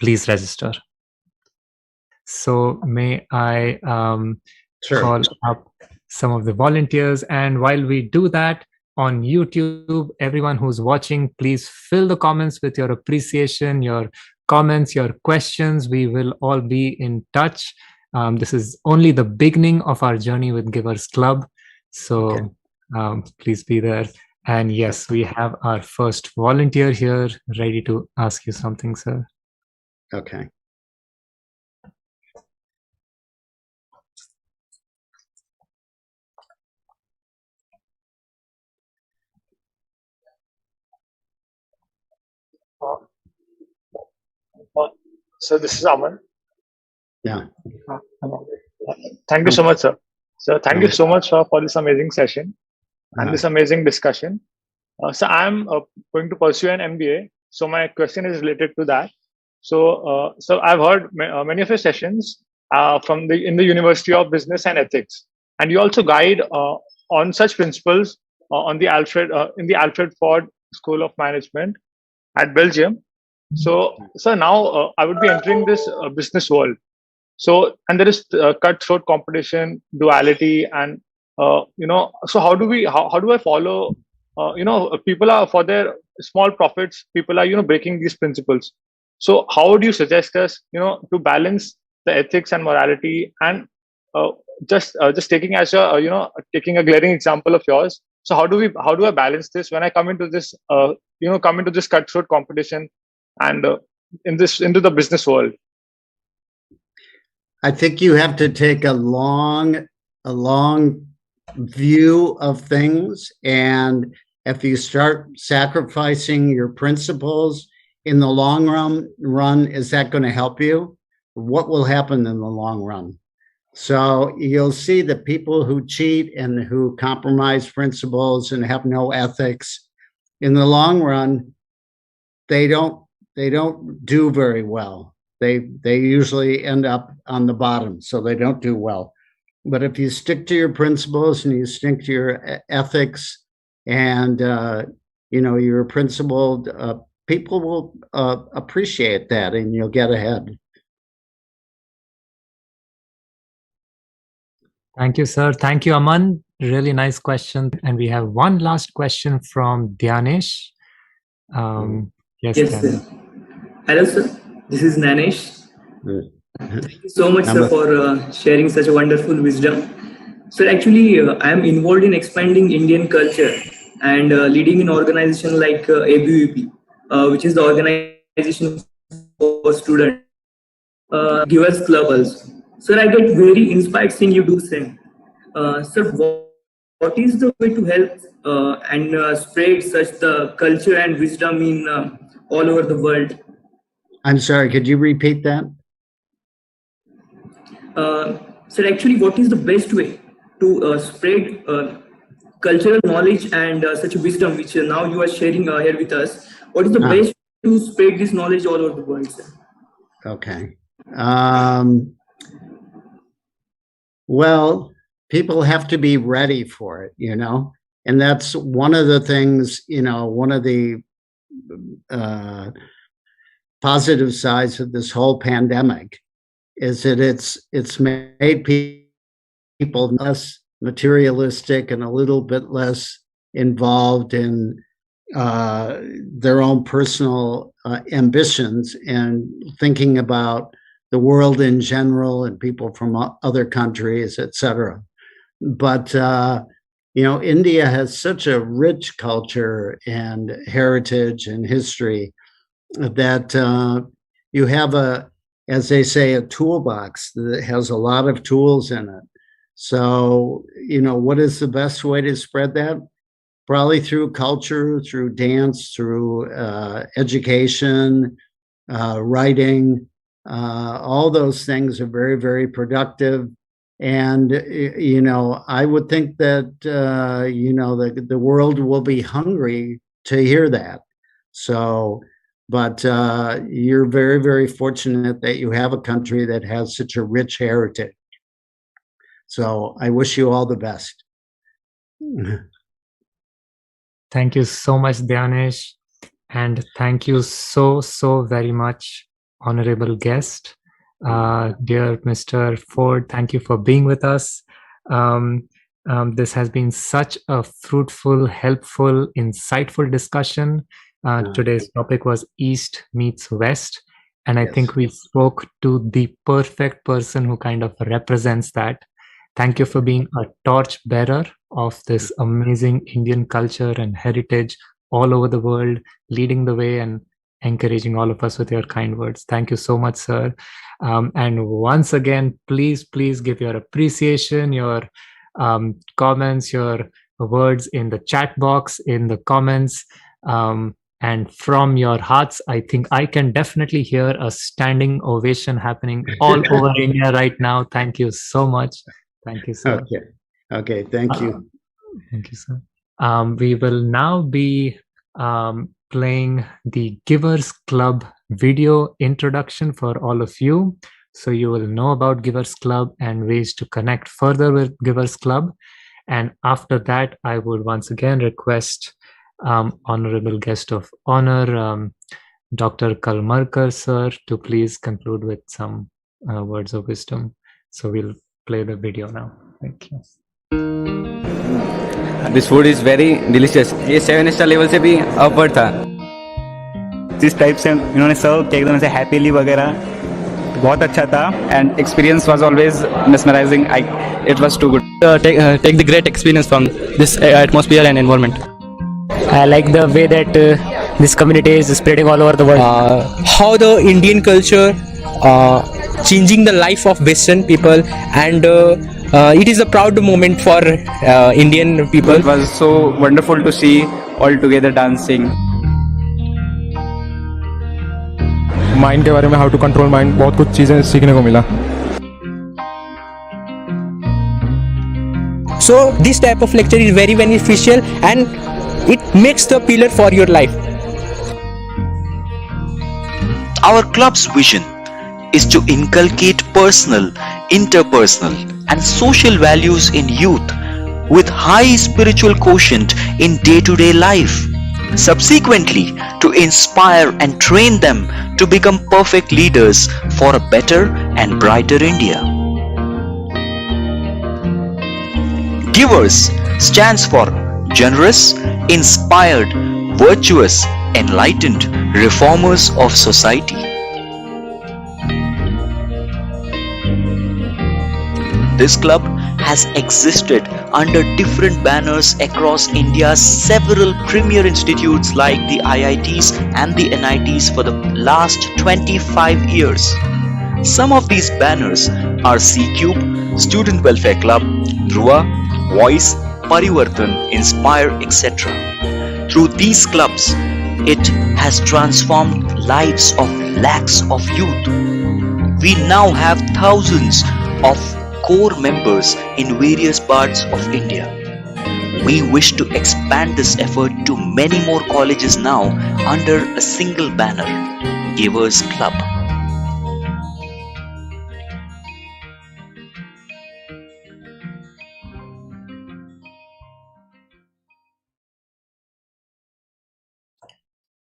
Please register. So may I Sure. call up some of the volunteers. And while we do that, on YouTube, everyone who's watching, please fill the comments with your appreciation, your comments, your questions. We will all be in touch. This is only the beginning of our journey with Givers Club. So please be there. And yes, we have our first volunteer here ready to ask you something, sir. Okay. So this is Aman. Yeah. Thank you so much, sir. So thank you so much for this amazing session and this amazing discussion. So I'm going to pursue an MBA. So my question is related to that. So I've heard many of your sessions in the University of Business and Ethics, and you also guide on such principles on the Alfred in the Alfred Ford School of Management at Belgium. So now I would be entering this business world. So and there is cutthroat competition, duality, and So how do I follow? People are for their small profits. People are breaking these principles. So how would you suggest us to balance the ethics and morality and just taking as a taking a glaring example of yours. So how do I balance this when I come into this cutthroat competition and into the business world? I think you have to take a long view of things, and if you start sacrificing your principles in the long run, is that going to help you? What will happen in the long run? So you'll see that people who cheat and who compromise principles and have no ethics, in the long run, they don't do very well. They usually end up on the bottom, so they don't do well. But if you stick to your principles and you stick to your ethics and you're principled, people will appreciate that, and you'll get ahead. Thank you, sir. Thank you, Aman. Really nice question. And we have one last question from Dhyanesh. Yes, Yes, Dhyanesh. sir. Hello, sir. This is Nanesh. Thank you so much, sir, for sharing such a wonderful wisdom. Sir, actually, I am involved in expanding Indian culture and leading an organization like ABVP, which is the organization for students, Givers Club also. Sir, I get very inspired seeing you do same. Sir, what is the way to help and spread such the culture and wisdom in all over the world? I'm sorry, could you repeat that? Sir, actually, what is the best way to spread cultural knowledge and such wisdom which now you are sharing here with us? What is the best to spread this knowledge all over the world, sir? Okay. Well, people have to be ready for it, and that's one of the things, one of the positive sides of this whole pandemic is that it's made people less materialistic and a little bit less involved in their own personal ambitions and thinking about the world in general and people from other countries, etc. But India has such a rich culture and heritage and history that you have as they say, a toolbox that has a lot of tools in it. So, what is the best way to spread that? Probably through culture, through dance, through education, writing. All those things are very, very productive. And, I would think that, the world will be hungry to hear that. So, but you're very, very fortunate that you have a country that has such a rich heritage. So I wish you all the best. Thank you so much, Dhyanesh. And thank you so, so very much, honorable guest. Dear Mr. Ford, thank you for being with us. This has been such a fruitful, helpful, insightful discussion. Today's topic was East meets West. And I think we spoke to the perfect person who kind of represents that. Thank you for being a torch bearer of this amazing Indian culture and heritage all over the world, leading the way and encouraging all of us with your kind words. Thank you so much, sir. And once again, please give your appreciation, your comments, your words in the chat box, in the comments. And from your hearts, I think I can definitely hear a standing ovation happening all over India right now. Thank you so much. Thank you, sir. Okay. Thank you. Thank you, sir. We will now be playing the Givers Club video introduction for all of you. So you will know about Givers Club and ways to connect further with Givers Club. And after that, I would once again request honorable guest of honor, Dr. Kalmarkar, sir, to please conclude with some words of wisdom. So we'll play the video now. Thank you. This food is very delicious. ये 7 star level से भी upward था. जिस type से इन्होंने सर्व किया एकदम से हैप्पीली वगैरह बहुत अच्छा था. And experience was always mesmerizing. It was too good. Take the great experience from this atmosphere and environment. I like the way that this community is spreading all over the world. How the Indian culture changing the life of Western people, and it is a proud moment for Indian people. It was so wonderful to see all together dancing. Mind के बारे में, how to control mind, बहुत कुछ चीज़ें सीखने को मिला. So this type of lecture is very beneficial and it makes the pillar for your life. Our club's vision is to inculcate personal, interpersonal, and social values in youth with high spiritual quotient in day-to-day life. Subsequently, to inspire and train them to become perfect leaders for a better and brighter India. Givers stands for generous, inspired, virtuous, enlightened reformers of society. This club has existed under different banners across India's several premier institutes like the IITs and the NITs for the last 25 years. Some of these banners are C-Cube, Student Welfare Club, Dhruva, Voice, Parivartan, Inspire, etc. Through these clubs, it has transformed lives of lakhs of youth. We now have thousands of core members in various parts of India. We wish to expand this effort to many more colleges now under a single banner, Givers Club.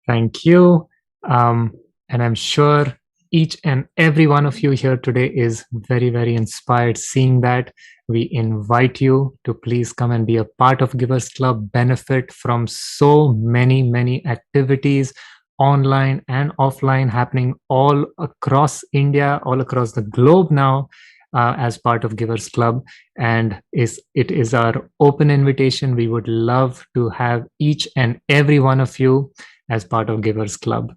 Thank you. And I'm sure each and every one of you here today is very, very inspired seeing that. We invite you to please come and be a part of Givers Club, benefit from so many, many activities online and offline happening all across India, all across the globe now. As part of Givers Club, and it is our open invitation. We would love to have each and every one of you as part of Givers Club.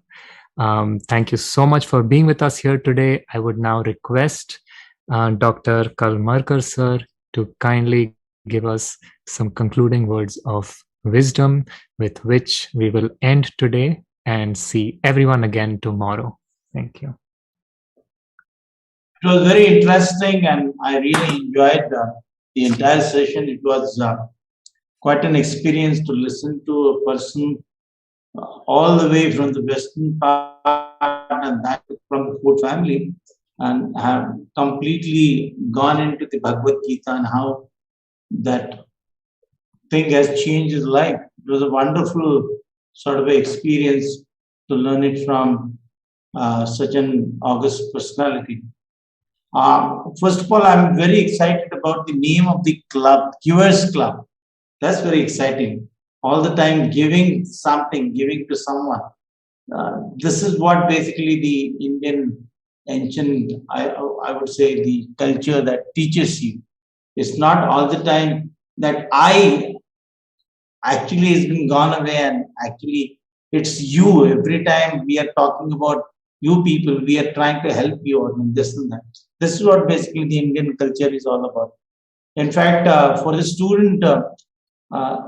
Thank you so much for being with us here today. I would now request Dr. Kalmarkar sir to kindly give us some concluding words of wisdom with which we will end today and see everyone again tomorrow. Thank you. It was very interesting and I really enjoyed the entire session. It was quite an experience to listen to a person all the way from the western part and that from the Ford family, and have completely gone into the Bhagavad Gita and how that thing has changed his life. It was a wonderful sort of experience to learn it from such an august personality. First of all, I'm very excited about the name of the club, Givers Club. That's very exciting. All the time giving something, giving to someone. This is what basically the Indian ancient, I would say, the culture that teaches you. It's not all the time that I actually has been gone away and actually it's you. Every time we are talking about you people, we are trying to help you out in this and that. This is what basically the Indian culture is all about. In fact, for the student,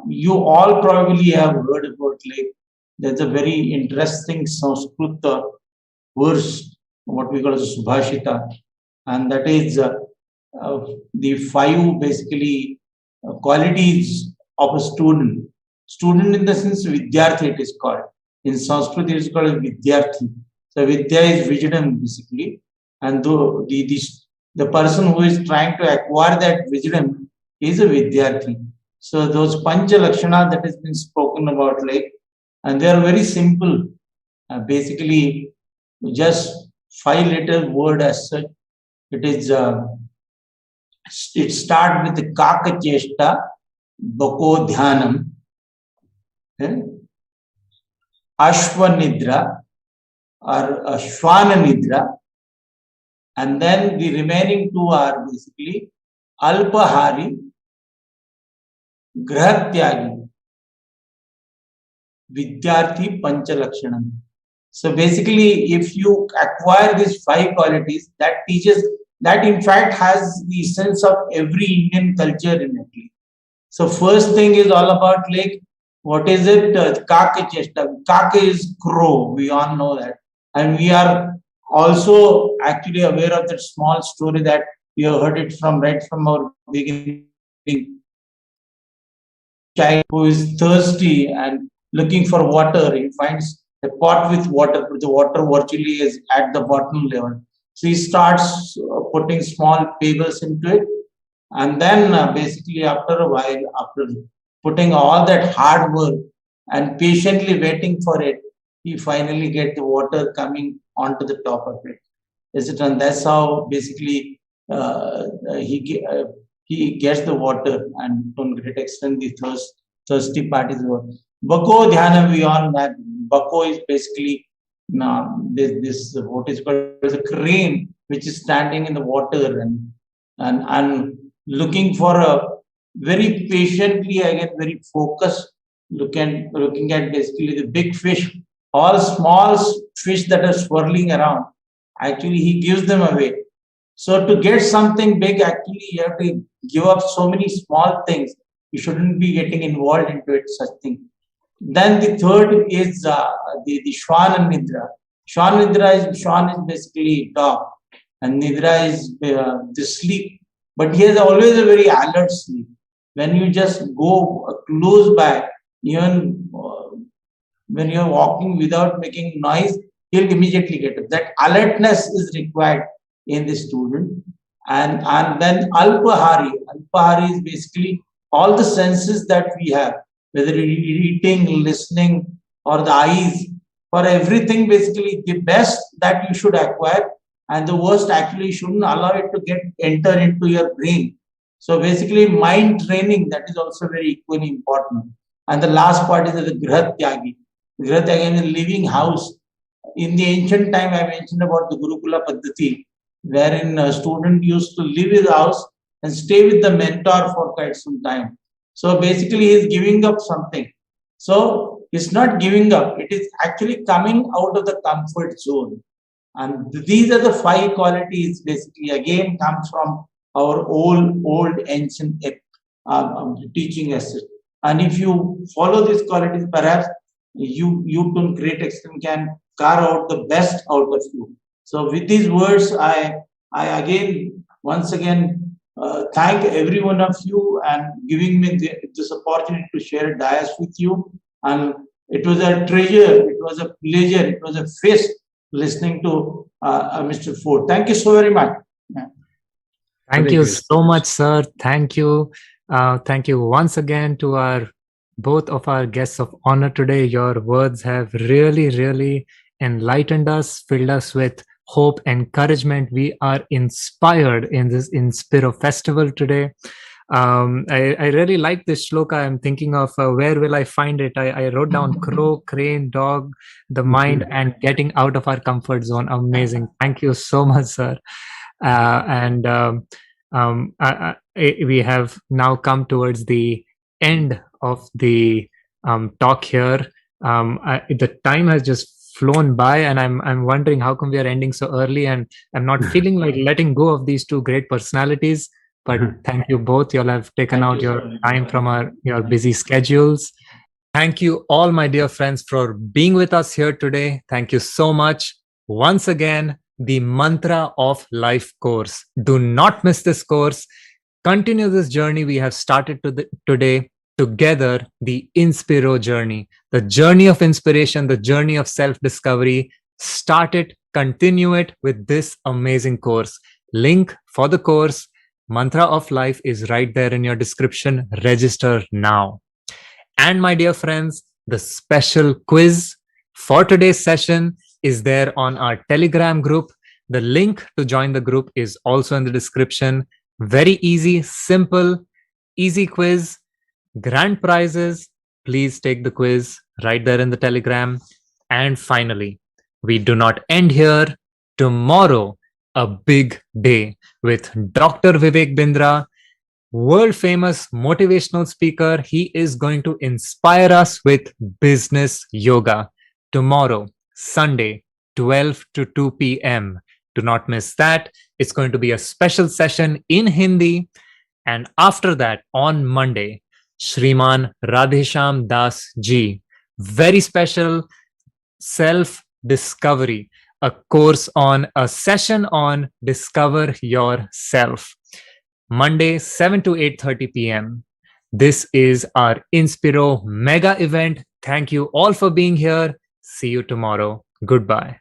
you all probably have heard about, like, there's a very interesting Sanskrit verse, what we call as Subhashita, and that is the 5 basically qualities of a student. Student in the sense Vidyarthi it is called. In Sanskrit it is called Vidyarthi. So Vidya is wisdom basically, and the person who is trying to acquire that wisdom is a Vidyarthi. So those Pancha Lakshana that has been spoken about, like, and they are very simple. Basically, just 5-letter word as such. It is. It starts with the Kaka Cheshta, Bako Dhyanam, Ashwa Nidra or Ashwana Nidra, and then the remaining 2 are basically Alpahari, Grahatyagi, Vidyarthi, Panchalakshanam. So basically, if you acquire these 5 qualities, that teaches, that in fact has the sense of every Indian culture in it. So first thing is all about, like, what is it? Kaka Cheshta. Kaka is crow. We all know that. And we are also actually aware of that small story that we have heard it from right from our beginning. Child who is thirsty and looking for water, he finds a pot with water, but the water virtually is at the bottom level. So he starts putting small pebbles into it, and then basically after a while, after putting all that hard work and patiently waiting for it, he finally gets the water coming onto the top of it. Is it? And that's how basically he gets the water, and to a great extent the thirsty part is over. Bako dhyana beyond that. Bako is basically this what is called as a crane which is standing in the water and looking for a very patiently, again very focused looking at basically the big fish, all small fish that are swirling around. Actually, he gives them away. So to get something big, actually, you have to give up so many small things. You shouldn't be getting involved into it, such thing. Then the third is the Shwan and Nidra. Shwan is basically dog, and Nidra is the sleep. But he has always a very alert sleep. When you just go close by, even when you're walking without making noise, he'll immediately get up. That alertness is required in the student. And then Alpahari. Alpahari is basically all the senses that we have, whether eating, listening, or the eyes. For everything, basically, the best that you should acquire, and the worst actually shouldn't allow it to enter into your brain. So basically, mind training, that is also very equally important. And the last part is the Grihatyagi. Grihatyagi is a living house. In the ancient time, I mentioned about the Gurukula Paddhati, wherein a student used to live in the house and stay with the mentor for quite some time. So basically, he is giving up something. So it's not giving up, it is actually coming out of the comfort zone. And these are the 5 qualities, basically, again, comes from our old ancient teaching essay. And if you follow these qualities, perhaps you to a great extent can carve out the best out of you. So with these words, I again, once again, thank every one of you and giving me this opportunity to share a dais with you. And it was a treasure, it was a pleasure, it was a feast listening to Mr. Ford. Thank you so very much. Thank you so much, sir. Thank you. Thank you once again to both of our guests of honor today. Your words have really enlightened us, filled us with hope, encouragement. We are inspired in this INSPIRO festival today. I really like this shloka. I'm thinking of where will I find it? I wrote down crow, crane, dog, the mind, and getting out of our comfort zone. Amazing. Thank you so much, sir. We have now come towards the end of the talk here. The time has just flown by, and I'm wondering how come we are ending so early, and I'm not feeling like letting go of these 2 great personalities. But thank you both. You all have taken out your time from your busy schedules. Thank you all, my dear friends, for being with us here today. Thank you so much. Once again, the Mantra of Life course. Do not miss this course. Continue this journey we have started today together, the INSPIRO journey, the journey of inspiration, the journey of self-discovery. Start it, continue it with this amazing course. Link for the course, Mantra of Life, is right there in your description. Register now. And my dear friends, the special quiz for today's session is there on our Telegram group. The link to join the group is also in the description. Very easy, simple, easy quiz, grand prizes. Please take the quiz right there in the Telegram. And finally, we do not end here. Tomorrow, a big day with Dr. Vivek Bindra, world famous motivational speaker. He is going to inspire us with business yoga tomorrow, Sunday, 12 to 2 p.m. Do not miss that. It's going to be a special session in Hindi. And after that, on Monday, Shriman Radhesham Das Ji, very special self-discovery, a session on discover yourself. Monday, 7 to 8:30 p.m. This is our INSPIRO mega event. Thank you all for being here. See you tomorrow. Goodbye.